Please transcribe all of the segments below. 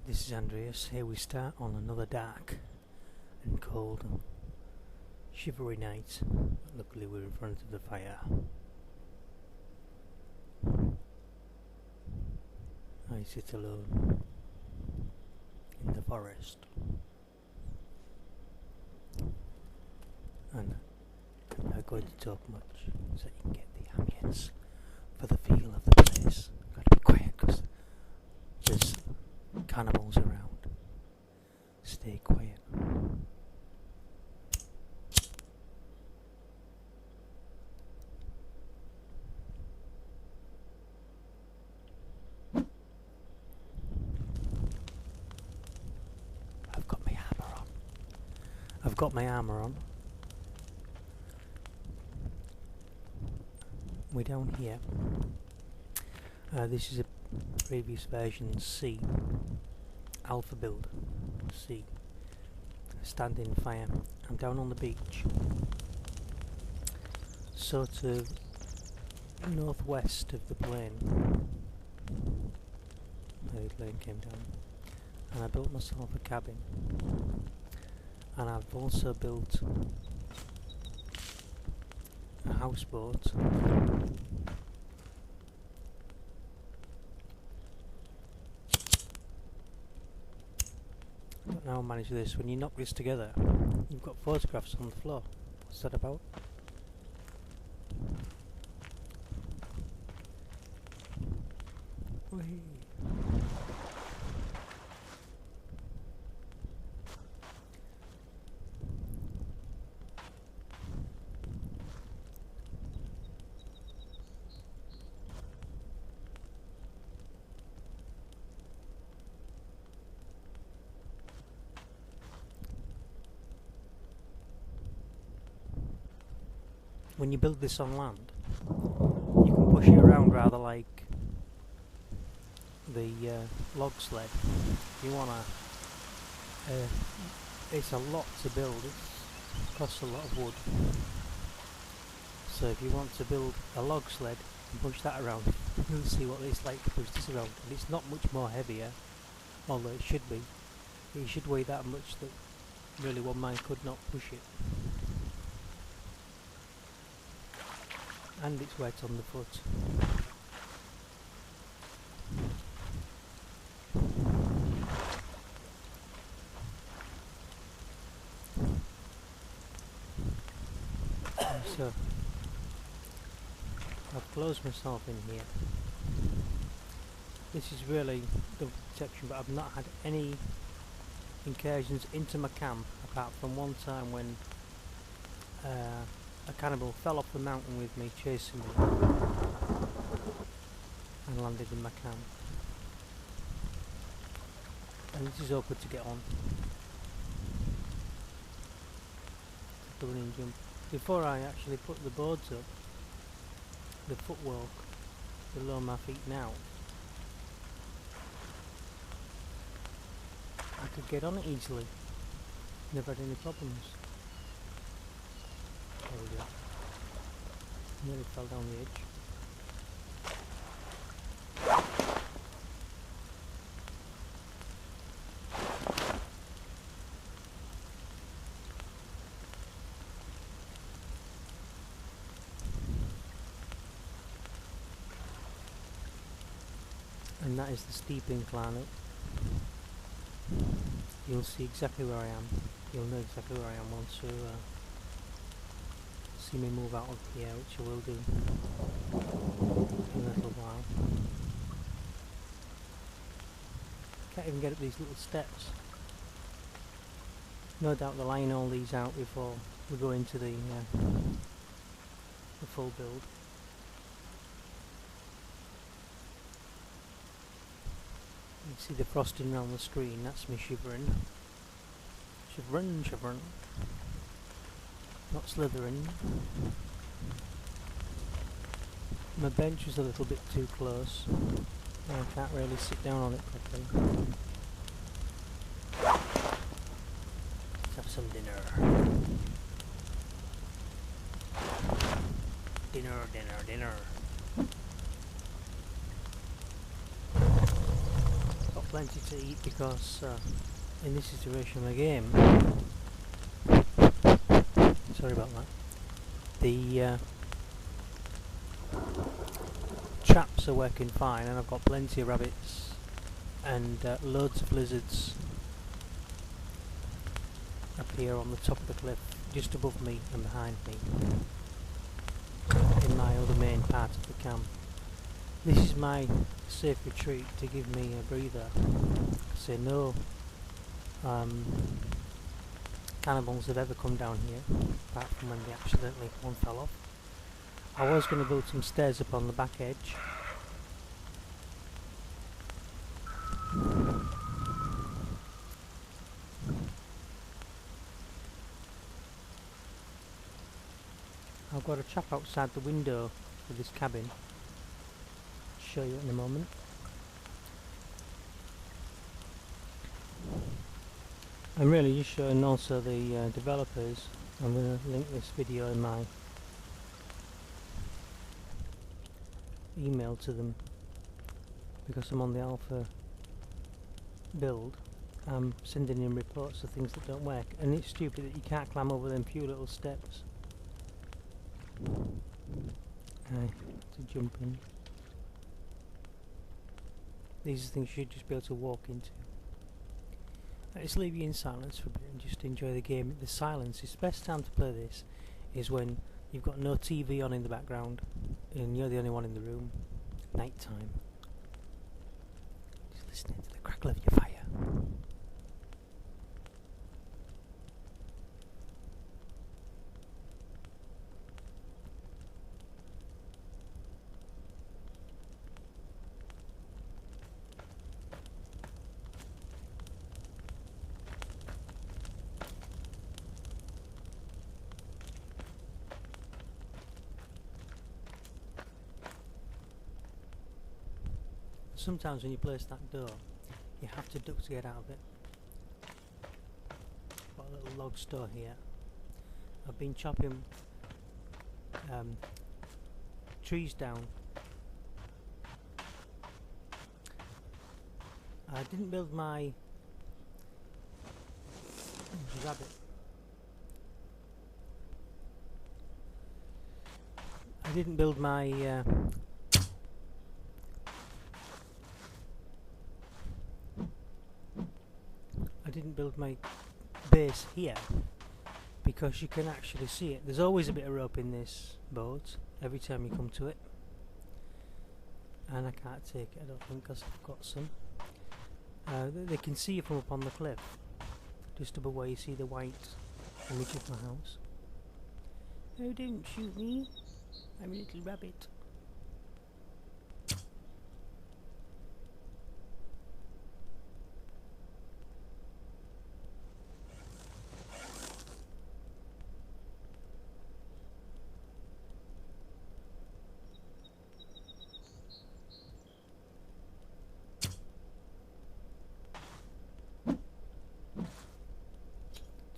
This is Andreas. Here we start on another dark and cold, shivery night. But luckily we're in front of the fire. I sit alone in the forest, and I'm not going to talk much so you can get the ambience for the feel of the place. Got to be quiet because there's cannibals around. Stay quiet. I've got my armour on. We're down here. This is a previous version C. Alpha build. C. Standing fire. I'm down on the beach. Sort of northwest of the plane. The plane came down. And I built myself a cabin. And I've also built a houseboat. I don't know how I manage this. When you knock this together, you've got photographs on the floor. What's that about? Whee. When you build this on land, you can push it around rather like the log sled. You wanna, it's a lot to build. It costs a lot of wood. So if you want to build a log sled and push that around, you'll see what it's like to push this around. And it's not much more heavier, although it should be. It should weigh that much that really one man could not push it. And it's wet on the foot. So I've closed myself in here. This is really the section, but I've not had any incursions into my camp apart from one time when a cannibal fell off the mountain with me, chasing me, and landed in my camp. And this is awkward to get on. The running jump. Before I actually put the boards up, the footwalk below my feet now, I could get on it easily. Never had any problems. There we go. Nearly fell down the edge. And that is the steep incline up. You'll see exactly where I am. You'll know exactly where I am once you see me move out of here, which I will do in a little while. Can't even get up these little steps. No doubt they'll line all these out before we go into the full build. You can see the frosting around the screen, that's me shivering. Shivering, shivering. Not slithering. My bench is a little bit too close. I can't really sit down on it properly. Let's have some dinner. Dinner. Oh, plenty to eat because in this situation of the game, sorry about that, the traps are working fine, and I've got plenty of rabbits and loads of lizards up here on the top of the cliff, just above me and behind me, in my other main part of the camp. This is my safe retreat to give me a breather. So no cannibals have ever come down here, apart from when they accidentally one fell off. I was going to build some stairs up on the back edge. I've got a trap outside the window for this cabin. I'll show you in a moment. I'm really just showing also the developers. I'm going to link this video in my email to them because I'm on the alpha build. I'm sending in reports of things that don't work, and it's stupid that you can't climb over them few little steps. To jump in. These are things you should just be able to walk into. Let's leave you in silence for a bit and just enjoy the game. The silence is the best time to play this is when you've got no TV on in the background and you're the only one in the room. Night time. Just listening to the crackle of your fire. Sometimes when you place that door, you have to duck to get out of it. Got a little log store here. I've been chopping trees down. I didn't build my rabbit. I didn't build my base here because you can actually see it. There's always a bit of rope in this boat every time you come to it, and I can't take it, I don't think, because I've got some. They can see you from up on the cliff, just above where you see the white image of my house. Oh, don't shoot me, I'm a little rabbit.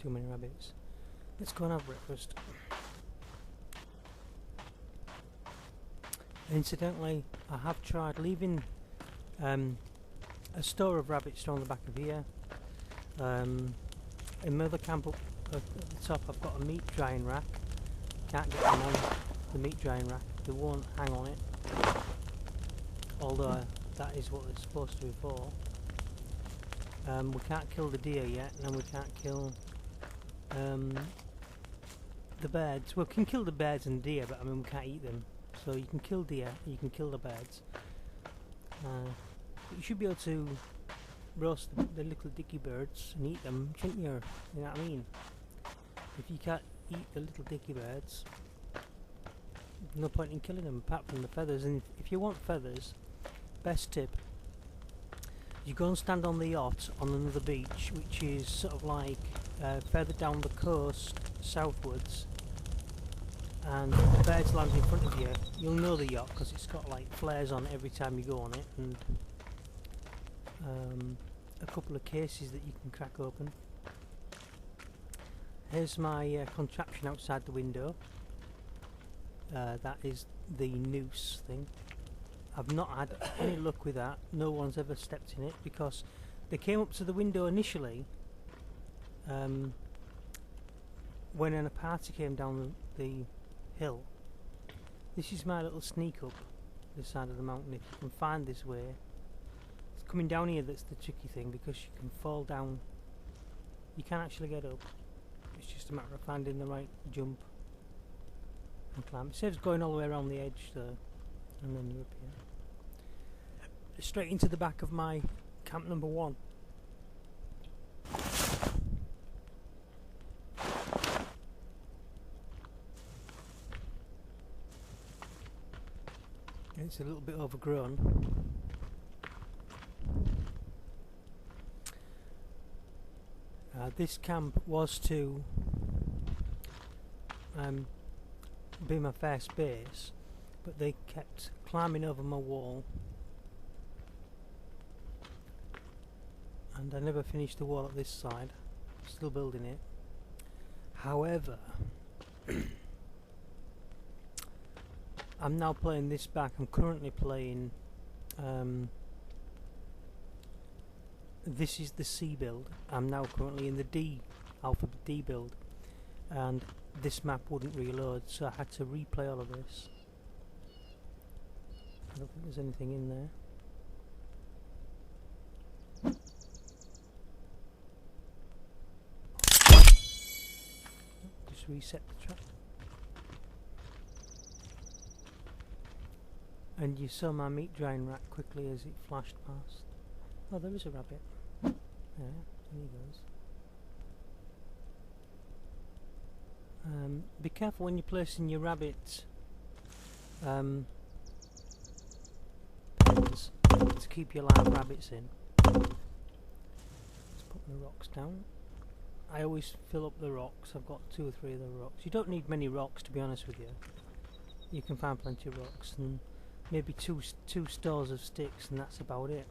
Too many rabbits. Let's go and have breakfast. Incidentally, I have tried leaving a store of rabbits on the back of here. In my other camp up at the top, I've got a meat drying rack. Can't get them on the meat drying rack. They won't hang on it. Although that is what it's supposed to be for. We can't kill the deer yet, and we can't kill the birds. Well, we can kill the birds and deer, but I mean we can't eat them. So you can kill deer, you can kill the birds. But you should be able to roast the little dicky birds and eat them, shouldn't you? You know what I mean? If you can't eat the little dicky birds, no point in killing them apart from the feathers. And if you want feathers, best tip: you go and stand on the yacht on another beach, which is sort of like further down the coast southwards, and the birds land in front of you. You'll know the yacht because it's got like flares on it every time you go on it, and a couple of cases that you can crack open. Here's my contraption outside the window. That is the noose thing. I've not had any luck with that. No one's ever stepped in it because they came up to the window initially when a party came down the hill. This is my little sneak up this side of the mountain. If you can find this way, it's coming down here that's the tricky thing, because you can fall down. You can actually get up. It's just a matter of finding the right jump and climb. It saves going all the way around the edge though, and then you're up here. Straight into the back of my camp number 1. It's a little bit overgrown. This camp was to be my first base, but they kept climbing over my wall, and I never finished the wall at this side. Still building it. However, I'm now playing this back. I'm currently playing this is the C build. I'm now currently in the D, alphabet D build, and this map wouldn't reload, so I had to replay all of this. I don't think there's anything in there. Just reset the track. And you saw my meat drying rack quickly as it flashed past. Oh, there is a rabbit. Yeah, there he goes. Be careful when you're placing your rabbit pens to keep your live rabbits in. Let's put the rocks down. I always fill up the rocks. I've got 2 or 3 of the rocks. You don't need many rocks, to be honest with you. You can find plenty of rocks, and maybe two stores of sticks, and that's about it.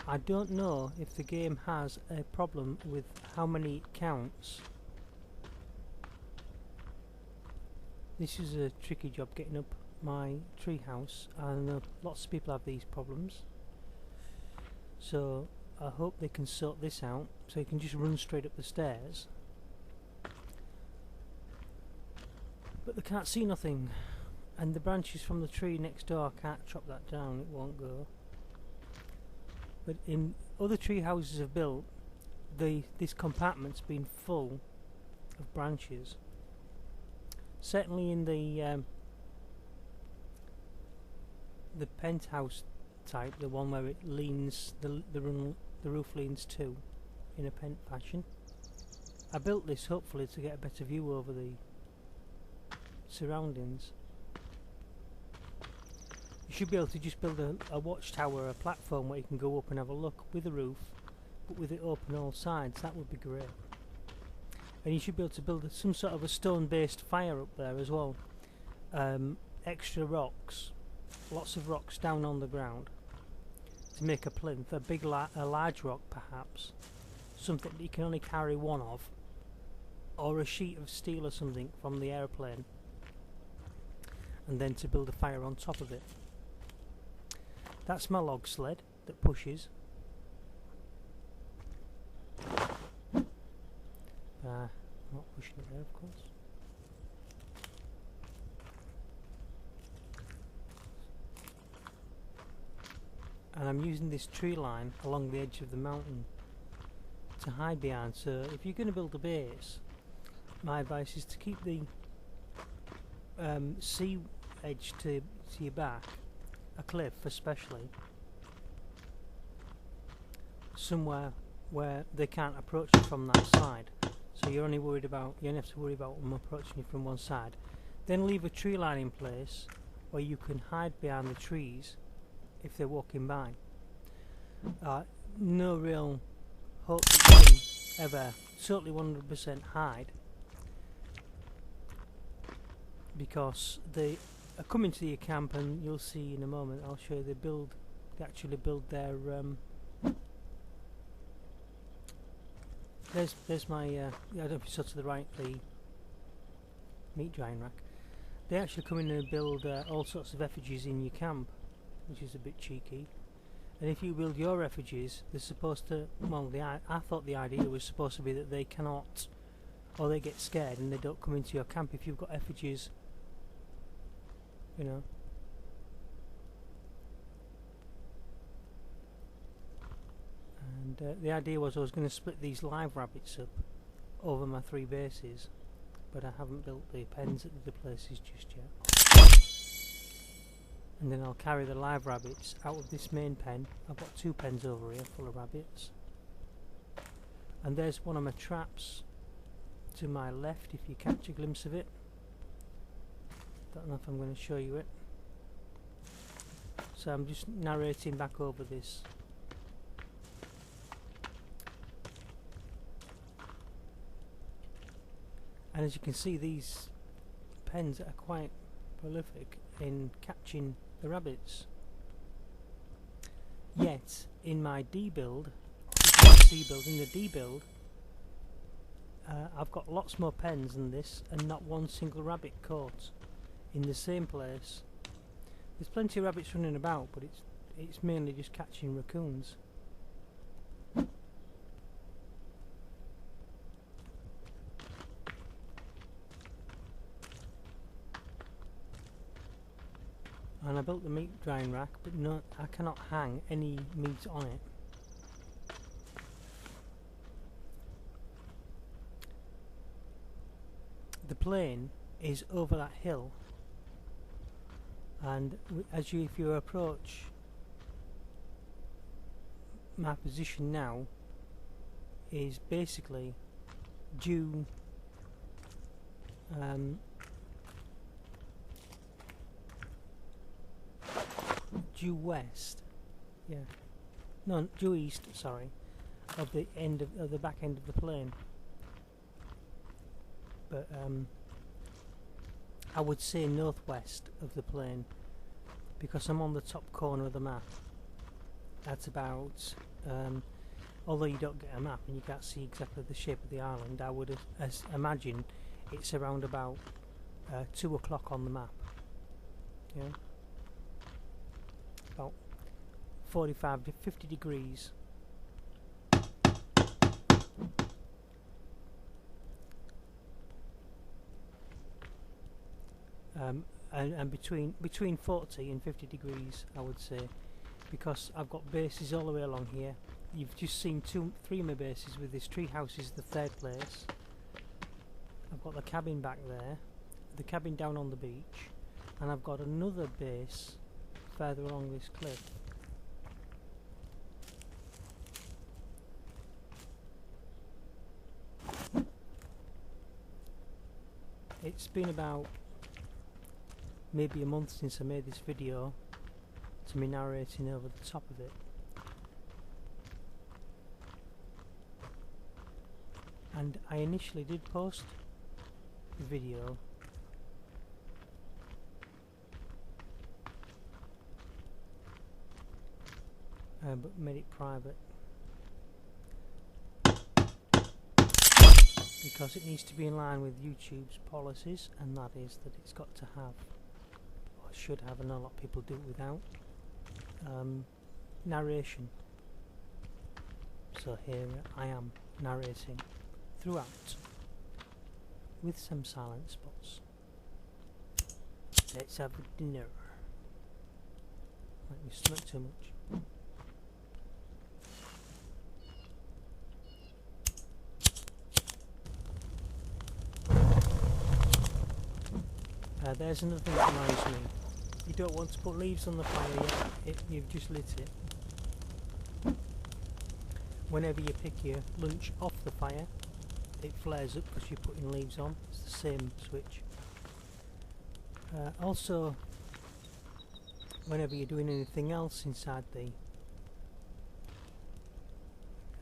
I don't know if the game has a problem with how many it counts. This is a tricky job getting up my tree house. I know lots of people have these problems, so I hope they can sort this out so you can just run straight up the stairs. But they can't see nothing, and the branches from the tree next door, I can't chop that down, it won't go. But in other tree houses I've built, this compartment's been full of branches. Certainly in the penthouse type, the one where it leans, the roof leans too, in a pent fashion. I built this hopefully to get a better view over the surroundings. You should be able to just build a watchtower, a platform where you can go up and have a look with a roof, but with it open all sides. That would be great. And you should be able to build some sort of a stone-based fire up there as well. Extra rocks, lots of rocks down on the ground to make a plinth. A large rock perhaps, something that you can only carry one of, or a sheet of steel or something from the airplane, and then to build a fire on top of it. That's my log sled that pushes. I'm not pushing it there, of course. And I'm using this tree line along the edge of the mountain to hide behind. So if you're going to build a base, my advice is to keep the sea edge to your back, a cliff especially, somewhere where they can't approach you from that side. So you're only worried about, you only have to worry about them approaching you from one side. Then leave a tree line in place where you can hide behind the trees if they're walking by. No real hope that you can ever totally 100% hide, because they are coming to your camp, and you'll see in a moment, I'll show you they actually build their there's my I don't know if you saw to the right the meat drying rack. They actually come in and build all sorts of effigies in your camp, which is a bit cheeky. And if you build your effigies, they're supposed to, well, I thought the idea was supposed to be that they cannot, or they get scared and they don't come into your camp if you've got effigies, you know. And the idea was I was going to split these live rabbits up over my 3 bases, but I haven't built the pens at the places just yet. And then I'll carry the live rabbits out of this main pen. I've got 2 pens over here full of rabbits. And there's one of my traps to my left, if you catch a glimpse of it. Don't know if I'm going to show you it. So I'm just narrating back over this. And as you can see, these pens are quite prolific in catching the rabbits. Yet in my D build, in the D build, I've got lots more pens than this, and not one single rabbit caught in the same place. There's plenty of rabbits running about, but it's mainly just catching raccoons. And I built the meat drying rack, but no, I cannot hang any meat on it. The plane is over that hill, and if you approach my position now, is basically due due west, yeah, no, due east, sorry, of the end of the back end of the plane. But I would say northwest of the plane, because I'm on the top corner of the map. That's about, although you don't get a map and you can't see exactly the shape of the island, I would imagine it's around about 2 o'clock on the map. Yeah, about 45 to 50 degrees. And between 40 and 50 degrees, I would say, because I've got bases all the way along here. You've just seen 3 of my bases, with this tree house is the 3rd place. I've got the cabin back there, the cabin down on the beach, and I've got another base further along this cliff. It's been about maybe a month since I made this video, to me narrating over the top of it. And I initially did post the video but made it private because it needs to be in line with YouTube's policies, and that is that it's got to have, or should have, and a lot of people do it without, narration. So here I am narrating throughout with some silent spots. Let's have a dinner. Like me smoke too much. There's another thing that reminds me. You don't want to put leaves on the fire yet, you've just lit it. Whenever you pick your lunch off the fire, it flares up because you're putting leaves on. It's the same switch. Also, whenever you're doing anything else inside the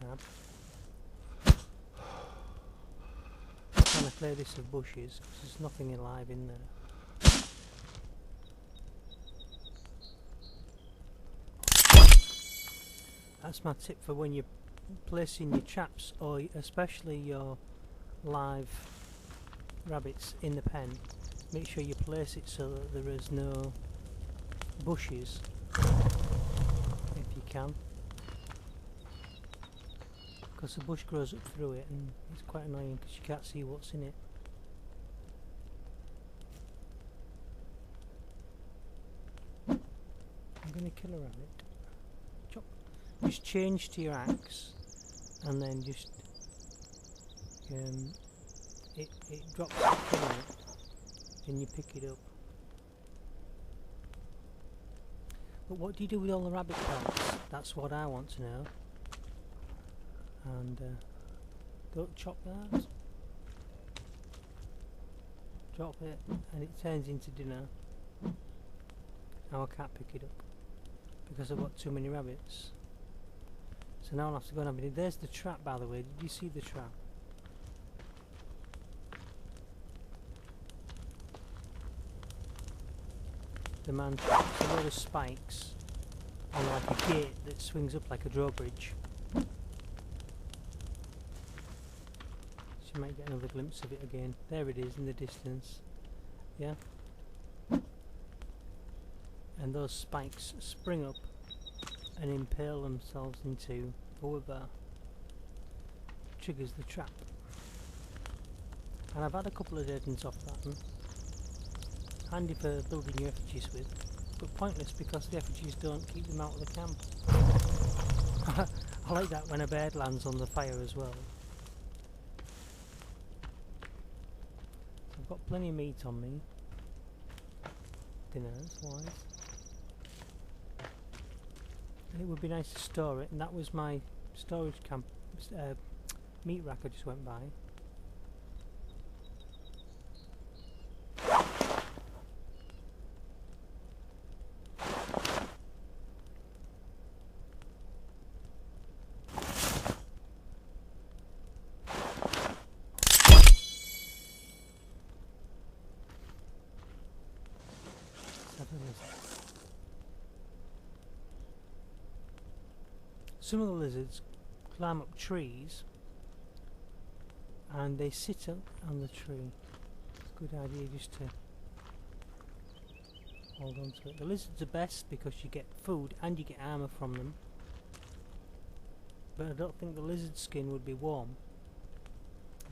cab, I'm trying to clear this of bushes because there's nothing alive in there. That's my tip for when you're placing your traps, or especially your live rabbits in the pen. make sure you place it so that there is no bushes, if you can, because the bush grows up through it and it's quite annoying because you can't see what's in it. I'm going to kill a rabbit. Chop. Just change to your axe and then just it drops the kill on it and you pick it up. But what do you do with all the rabbit pelts? That's what I want to know. And don't chop that. Drop it and it turns into dinner. Now I can't pick it up because I've got too many rabbits. So now I'll have to go and have it. There's the trap, by the way. Did you see the trap? The man traps a load of spikes on like a gate that swings up like a drawbridge. So you might get another glimpse of it again. There it is in the distance. Yeah? And those spikes spring up and impale themselves into whoever triggers the trap. And I've had a couple of dead ends off that one. Handy for building your effigies with, but pointless because the effigies don't keep them out of the camp. I like that when a bird lands on the fire as well. So I've got plenty of meat on me. Dinners wise. And it would be nice to store it, and that was my storage camp meat rack I just went by. Some of the lizards climb up trees and they sit up on the tree. It's a good idea just to hold on to it. The lizards are best because you get food and you get armour from them, but I don't think the lizard skin would be warm.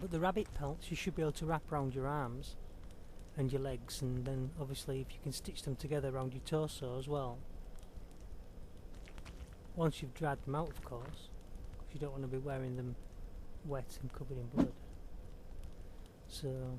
But the rabbit pelts you should be able to wrap around your arms and your legs, and then obviously if you can stitch them together around your torso as well. Once you've dried them out, of course, because you don't want to be wearing them wet and covered in blood. So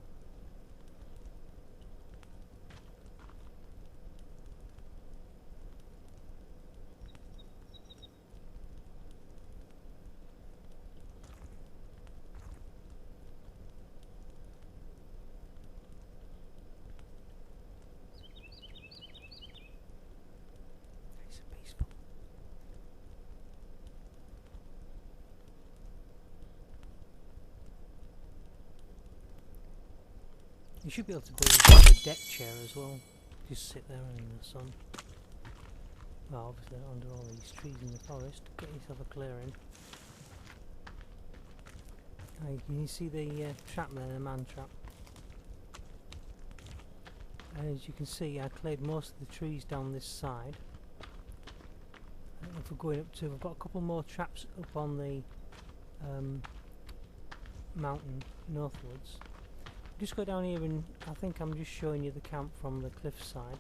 you should be able to build a deck chair as well. Just sit there in the sun. Well, obviously under all these trees in the forest. Get yourself a clearing. Can you see the trap there, the man trap? And as you can see, I cleared most of the trees down this side. I don't know if we're going up to. I've got a couple more traps up on the mountain northwards. Just go down here and I think I'm just showing you the camp from the cliff side,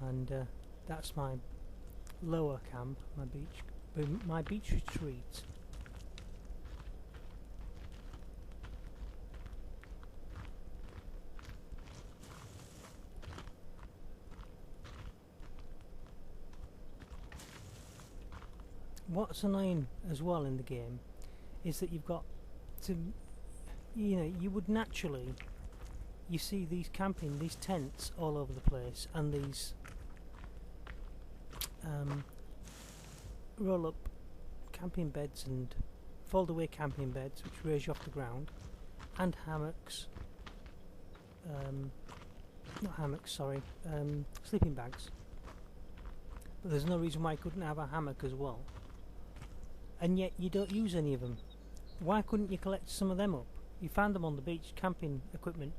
and that's my lower camp, my beach retreat. What's annoying as well in the game is that you've got to, you know, you would naturally, you see these these tents all over the place, and these roll up camping beds and fold away camping beds which raise you off the ground, and hammocks, not hammocks, sorry, sleeping bags. But there's no reason why you couldn't have a hammock as well, and yet you don't use any of them. Why couldn't you collect some of them up? You found them on the beach, camping equipment,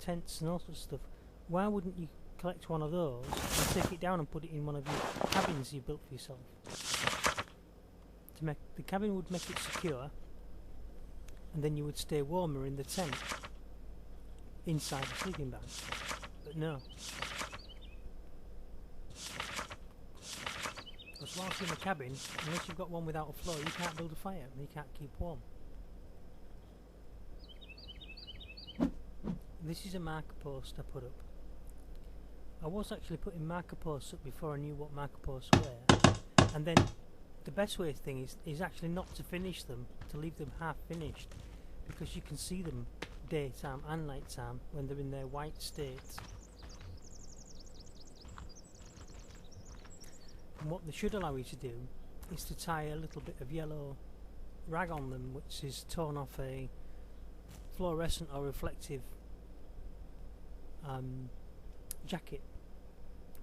tents and all sorts of stuff. Why wouldn't you collect one of those and take it down and put it in one of your cabins you built for yourself? To make the cabin would make it secure, and then you would stay warmer in the tent inside the sleeping bag. But no. Because whilst in the cabin, unless you've got one without a floor, you can't build a fire and you can't keep warm. This is a marker post I put up. I was actually putting marker posts up before I knew what marker posts were, and then the best way thing is actually not to finish them, to leave them half finished, because you can see them daytime and nighttime when they're in their white states. And what they should allow you to do is to tie a little bit of yellow rag on them, which is torn off a fluorescent or reflective jacket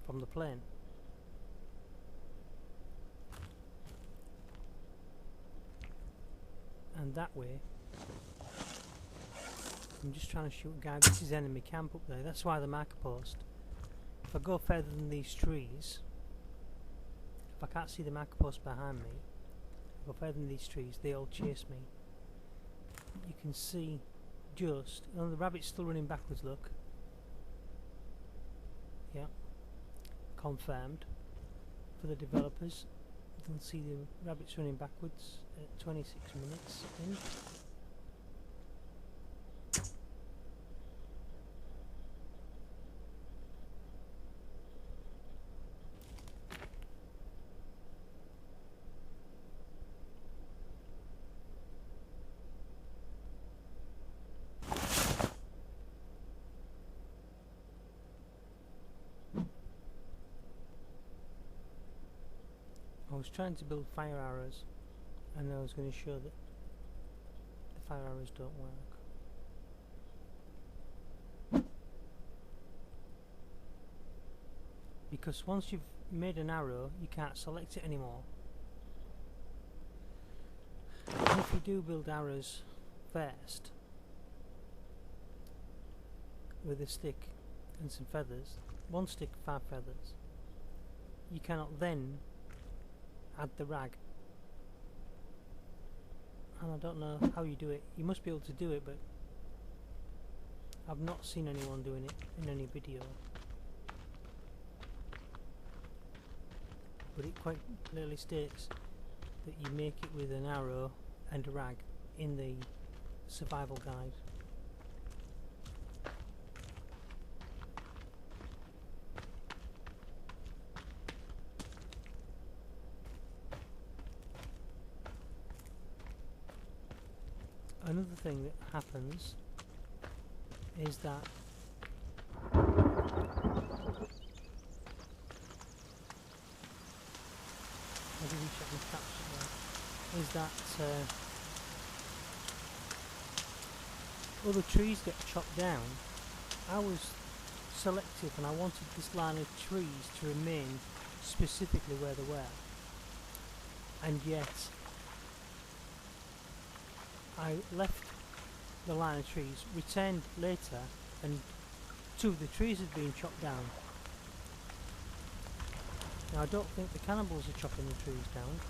from the plane. And that way, I'm just trying to shoot a guy. This is enemy camp up there. That's why the marker post. If I go further than these trees, if I can't see the marker post behind me, if I go further than these trees, they all chase me. You can see just, oh, the rabbit's still running backwards, look. Yeah, confirmed for the developers. You can see the rabbits running backwards at 26 minutes in. I was trying to build fire arrows, and I was going to show that the fire arrows don't work. Because once you've made an arrow, you can't select it anymore. And if you do build arrows first, with a stick and some feathers, 1 stick, 5 feathers, you cannot then add the rag. And I don't know how you do it. You must be able to do it, but I've not seen anyone doing it in any video. But it quite clearly states that you make it with an arrow and a rag in the survival guide. Another thing that happens is that other trees get chopped down. I was selective and I wanted this line of trees to remain specifically where they were, and yet I left the line of trees, returned later, and 2 of the trees had been chopped down. Now I don't think the cannibals are chopping the trees down.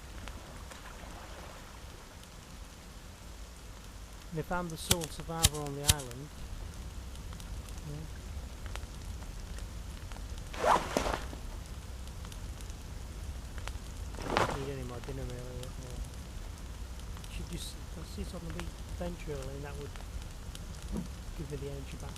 And if I'm the sole survivor on the island, I don't need any more dinner really. Should just sit on the bench really, and that would give me the energy back.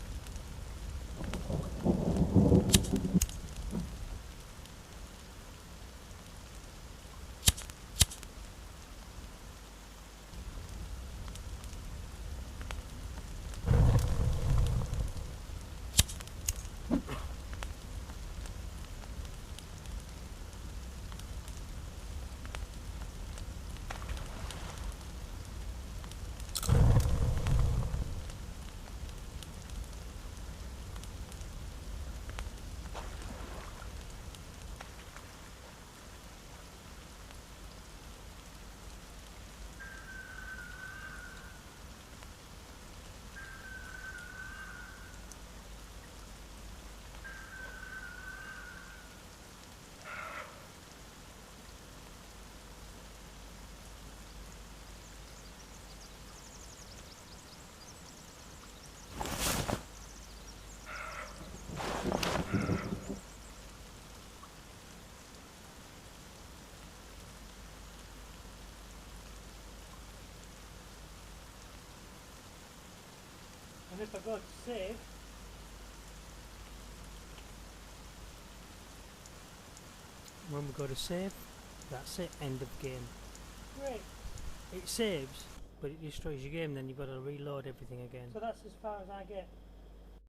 And if I go to save, when we go to save, that's it, end of game. Great. It saves, but it destroys your game, then you've got to reload everything again. So that's as far as I get.